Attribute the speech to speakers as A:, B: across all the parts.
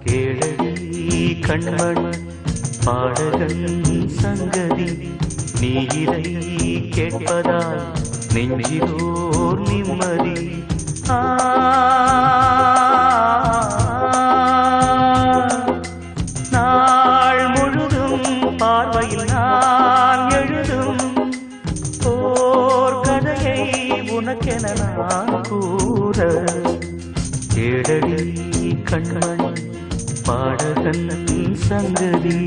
A: கேளடி கண்மண் பாடகன் சங்கதி, நீ இதை கேட்பதால் நெஞ்சிலோர் நிம்மதி. நாள் முழுதும் பார்வையில் நான் எழுதும் ஓர் கதையை உனக்கென நான் கூற. கேளடி கண்மண் பாடகன் சங்கதி.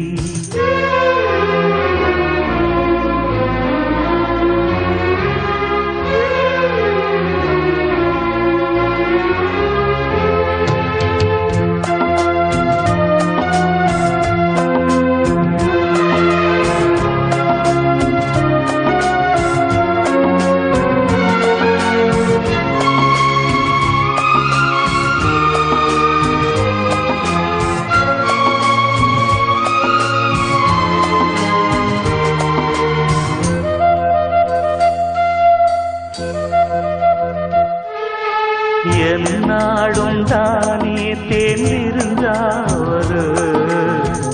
A: என்னாடும் தானே தேர்ந்திருந்தாவது,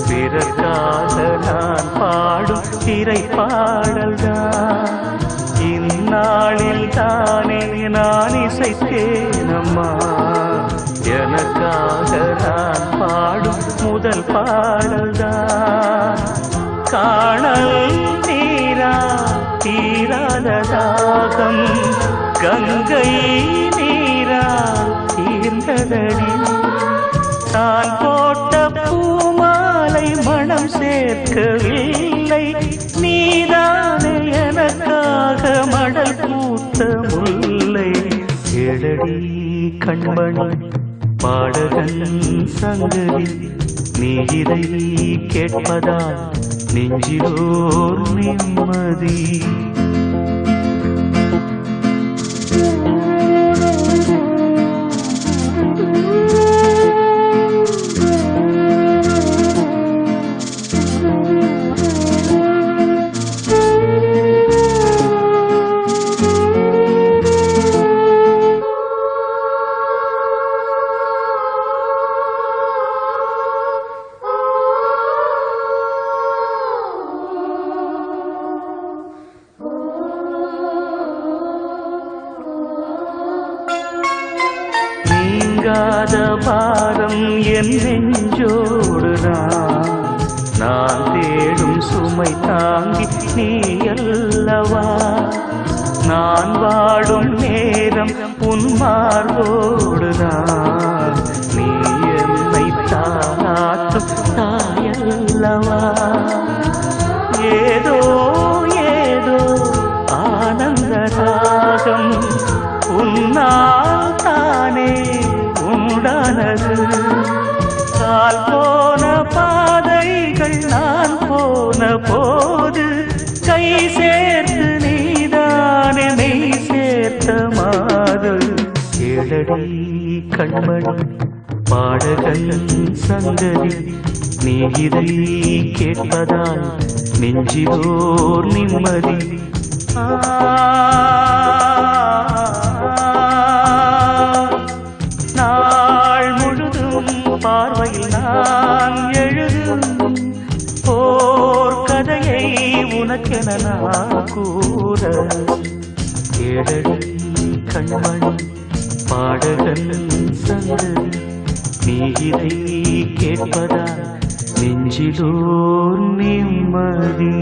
A: பிறக்காக நான் பாடும் திரைப்பாடல்தான். இந்நாளில் தானே நான் இசைத்தேனம்மா, எனக்காக நான் பாடும் முதல் பாடல்தான். காணல் நீரா தீராத தாகம், கங்கை நீரா தீர்ந்ததடி. தான் போட்ட பூமாலை மனம் சேர்க்கவில்லை, நீதானே எனக்காக மடல் பூத்த முல்லை. கேளடி கண்மணி பாடகன் சங்கதி, நீ இதை கேட்பதால் நெஞ்சிலோர் நிம்மதி. நீங்காத பாரம் என் நெஞ்சோடுதான், நான் தேடும் சுமை தாங்கி நீ அல்லவா. நான் வாடும் நேரம் உன் மார்போடுதான், நீ என்னை தாளாட்டும் தாயல்லவா. ஏதோ ஏதோ ஆனந்த ராகம் உன்னால் தானே உண்டானது. கால் போன பாதைகள் நான் போன போது, கை சேர்த்து நீதானே மெய் சேர்த்த மாது. கேளடி கண்மணி பாடகன் சங்கதி, நீ இதை கேட்பதால் நெஞ்சிலோர் நிம்மதி. நாள் முழுதும் பார்வையில் நான் எழுதும் ஓர் கதையை உனக்கென நான் கூற. கேளடி கண்மணி பாடகன் சங்கதி, நீ இதை கேட்பதால் நெஞ்சிலோர் நிம்மதி.